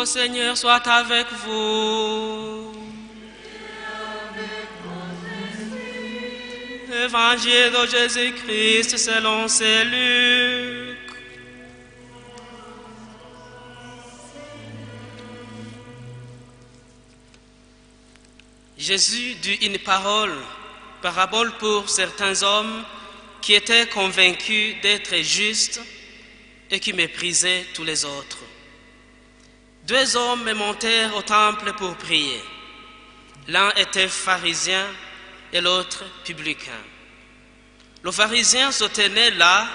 Seigneur soit avec vous. Évangile de Jésus-Christ selon saint Luc. Jésus dit une parabole pour certains hommes qui étaient convaincus d'être justes et qui méprisaient tous les autres. Deux hommes montèrent au temple pour prier. L'un était pharisien et l'autre publicain. Le pharisien se tenait là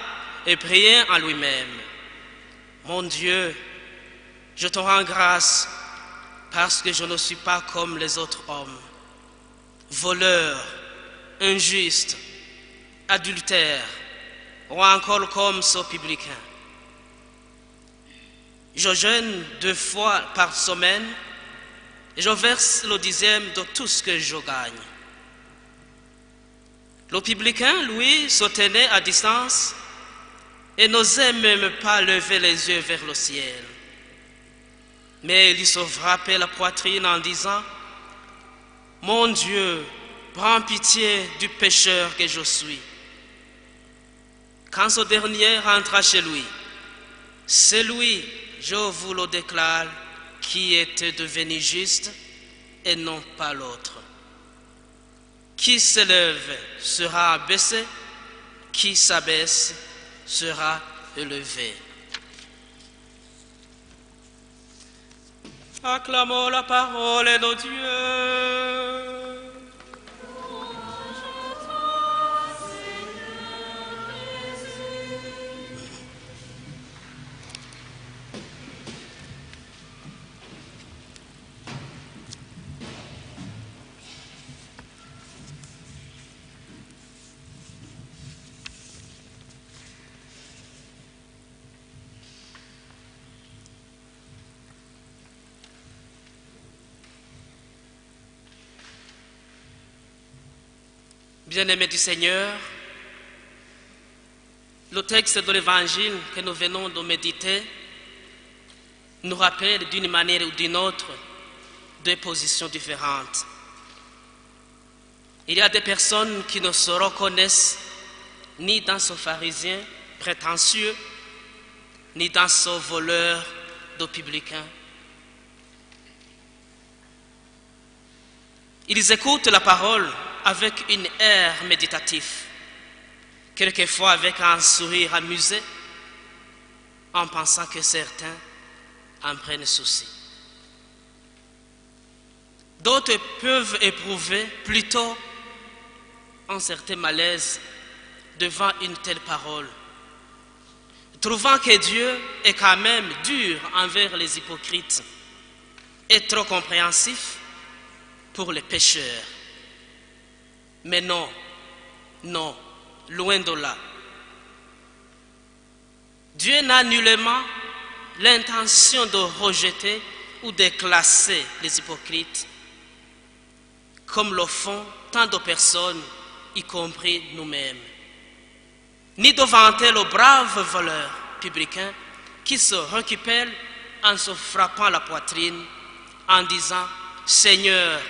et priait en lui-même. « Mon Dieu, je te rends grâce parce que je ne suis pas comme les autres hommes, voleurs, injustes, adultères, ou encore comme ce publicain. Je jeûne 2 fois par semaine et je verse le 10e de tout ce que je gagne. » Le publicain, lui, se tenait à distance et n'osait même pas lever les yeux vers le ciel. Mais il se frappait la poitrine en disant « Mon Dieu, prends pitié du pécheur que je suis. » Quand ce dernier rentra chez lui, c'est lui, je vous le déclare, qui était devenu juste et non pas l'autre. Qui s'élève sera abaissé, qui s'abaisse sera élevé. Acclamons la parole de Dieu. Bien-aimés du Seigneur, le texte de l'Évangile que nous venons de méditer nous rappelle d'une manière ou d'une autre 2 positions différentes. Il y a des personnes qui ne se reconnaissent ni dans ce pharisien prétentieux, ni dans ce voleur de publicain. Ils écoutent la parole avec une air méditatif, quelquefois avec un sourire amusé, en pensant que certains en prennent souci. D'autres peuvent éprouver plutôt un certain malaise devant une telle parole, trouvant que Dieu est quand même dur envers les hypocrites et trop compréhensif pour les pécheurs. Mais non, loin de là. Dieu n'a nullement l'intention de rejeter ou de classer les hypocrites, comme le font tant de personnes, y compris nous-mêmes, ni de vanter le brave voleur publicain qui se récupère en se frappant la poitrine en disant « Seigneur,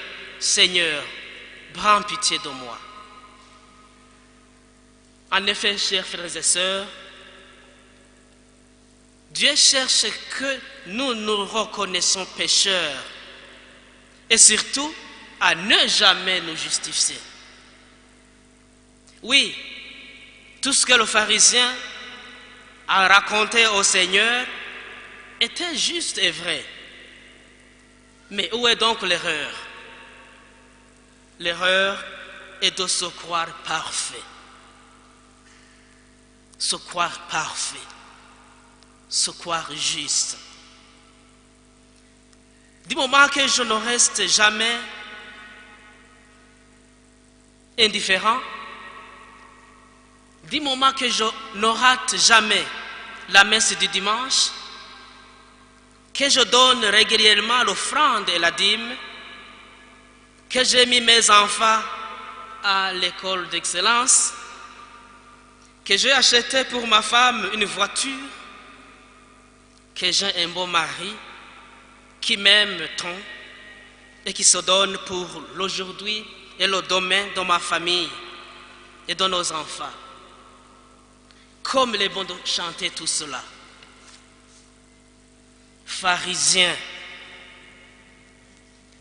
Seigneur, prends pitié de moi. » En effet, chers frères et sœurs, Dieu cherche que nous nous reconnaissons pécheurs et surtout à ne jamais nous justifier. Oui, tout ce que le pharisien a raconté au Seigneur était juste et vrai. Mais où est donc l'erreur? L'erreur est de se croire parfait. Se croire parfait. Se croire juste. Du moment que je ne reste jamais indifférent, du moment que je ne rate jamais la messe du dimanche, que je donne régulièrement l'offrande et la dîme, que j'ai mis mes enfants à l'école d'excellence, que j'ai acheté pour ma femme une voiture, que j'ai un bon mari, qui m'aime tant et qui se donne pour l'aujourd'hui et le demain dans ma famille et dans nos enfants. Comme il est bon de chanter tout cela. Pharisiens,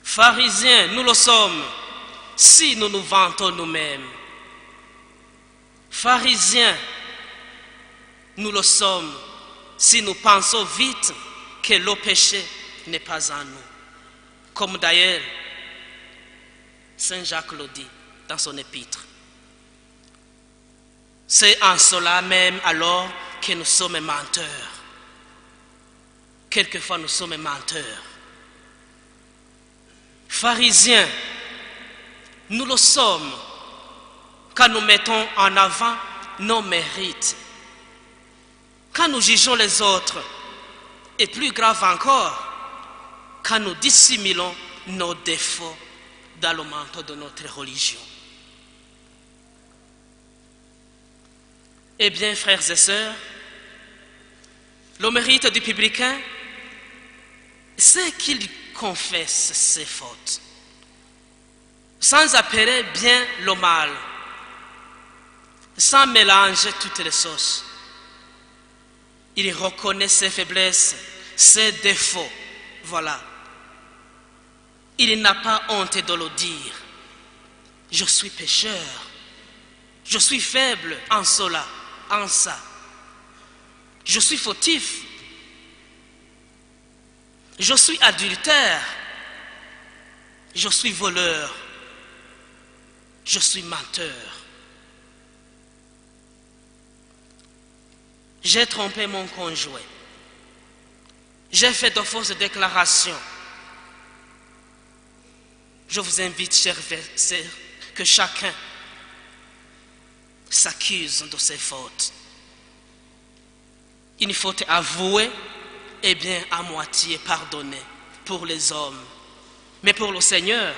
pharisiens, nous le sommes si nous nous vantons nous-mêmes. Pharisiens, nous le sommes si nous pensons vite que le péché n'est pas en nous. Comme d'ailleurs Saint Jacques le dit dans son épître. C'est en cela même alors que nous sommes menteurs. Quelquefois nous sommes menteurs. Pharisiens, nous le sommes quand nous mettons en avant nos mérites. Quand nous jugeons les autres, et plus grave encore, quand nous dissimulons nos défauts dans le manteau de notre religion. Eh bien, frères et sœurs, le mérite du publicain, c'est qu'il confesse ses fautes, sans appeler bien le mal, sans mélanger toutes les sauces. Il reconnaît ses faiblesses, ses défauts. Voilà. Il n'a pas honte de le dire. Je suis pécheur. Je suis faible en cela, en ça. Je suis fautif. Je suis adultère. Je suis voleur. Je suis menteur. J'ai trompé mon conjoint. J'ai fait de fausses déclarations. Je vous invite, chers frères, que chacun s'accuse de ses fautes. Une faute avouée est bien à moitié pardonnée pour les hommes. Mais pour le Seigneur,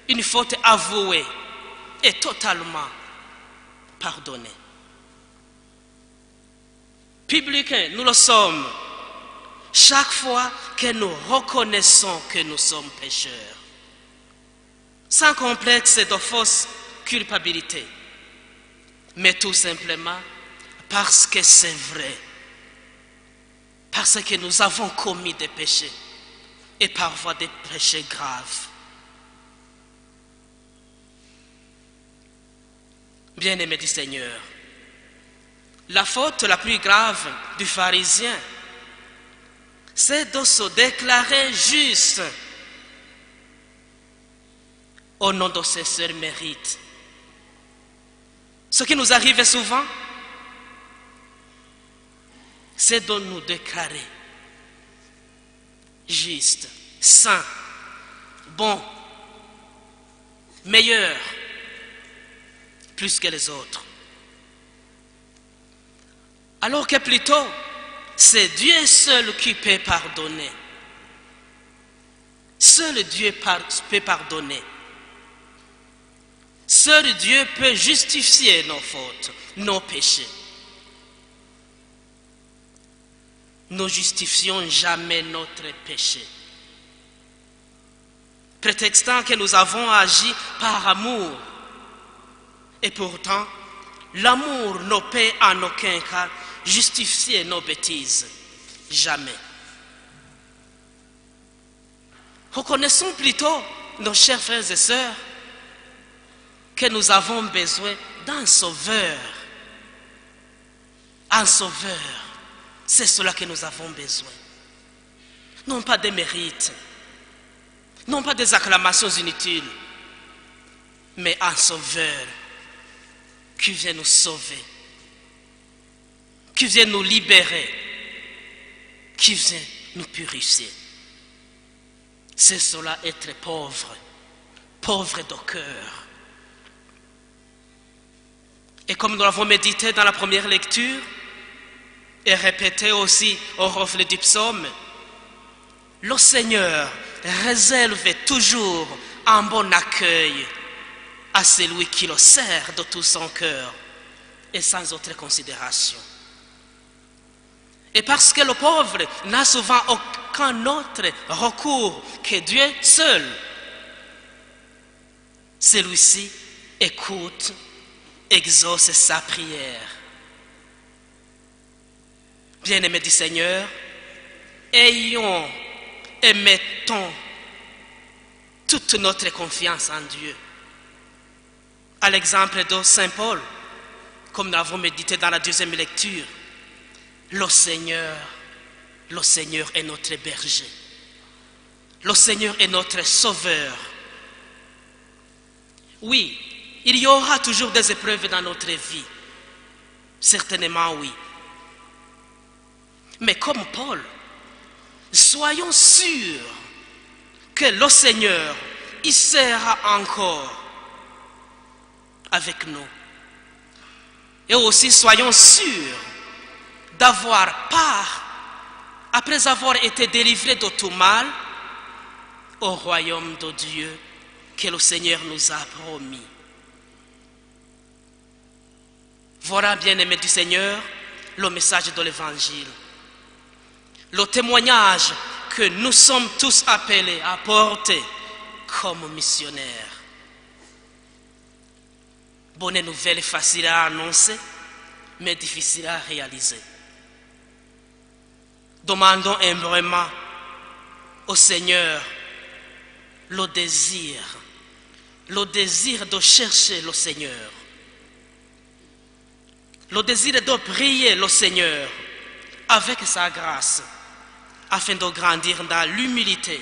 une faute avouée est totalement pardonnée. Publicains, nous le sommes chaque fois que nous reconnaissons que nous sommes pécheurs, sans complexe de fausse culpabilité, mais tout simplement parce que c'est vrai, parce que nous avons commis des péchés, et parfois des péchés graves. Bien-aimés du Seigneur, la faute la plus grave du pharisien, c'est de se déclarer juste au nom de ses seuls mérites. Ce qui nous arrive souvent, c'est de nous déclarer juste, saint, bon, meilleur, plus que les autres. Alors que plutôt, c'est Dieu seul qui peut pardonner. Seul Dieu peut pardonner. Seul Dieu peut justifier nos fautes, nos péchés. Nous ne justifions jamais notre péché, prétextant que nous avons agi par amour. Et pourtant, l'amour ne peut en aucun cas justifier nos bêtises. Jamais. Reconnaissons plutôt, nos chers frères et sœurs, que nous avons besoin d'un sauveur. Un sauveur. C'est cela que nous avons besoin. Non pas des mérites, non pas des acclamations inutiles, mais un sauveur qui vient nous sauver, qui vient nous libérer, qui vient nous purifier. C'est cela être pauvre, pauvre de cœur. Et comme nous l'avons médité dans la première lecture, et répété aussi au reflet du psaume, le Seigneur réserve toujours un bon accueil à celui qui le sert de tout son cœur et sans autre considération. Et parce que le pauvre n'a souvent qu'un autre recours que Dieu seul. Celui-ci écoute, exauce sa prière. Bien-aimés du Seigneur, ayons et mettons toute notre confiance en Dieu. À l'exemple de Saint Paul, comme nous l'avons médité dans la deuxième lecture, le Seigneur est notre berger. Le Seigneur est notre sauveur. Oui, il y aura toujours des épreuves dans notre vie. Certainement oui. Mais comme Paul, soyons sûrs que le Seigneur, il sera encore avec nous. Et aussi soyons sûrs d'avoir part, après avoir été délivrés de tout mal, au royaume de Dieu que le Seigneur nous a promis. Voilà, bien-aimés du Seigneur, le message de l'Évangile. Le témoignage que nous sommes tous appelés à porter comme missionnaires. Bonne nouvelle, facile à annoncer, mais difficile à réaliser. Demandons humblement au Seigneur le désir de chercher le Seigneur, le désir de prier le Seigneur avec sa grâce, afin de grandir dans l'humilité,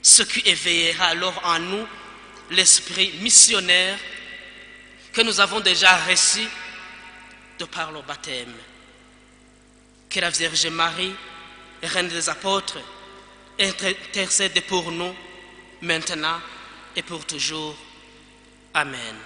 ce qui éveillera alors en nous l'esprit missionnaire que nous avons déjà reçu de par le baptême. Que la Vierge Marie, Reine des Apôtres, intercède pour nous maintenant et pour toujours. Amen.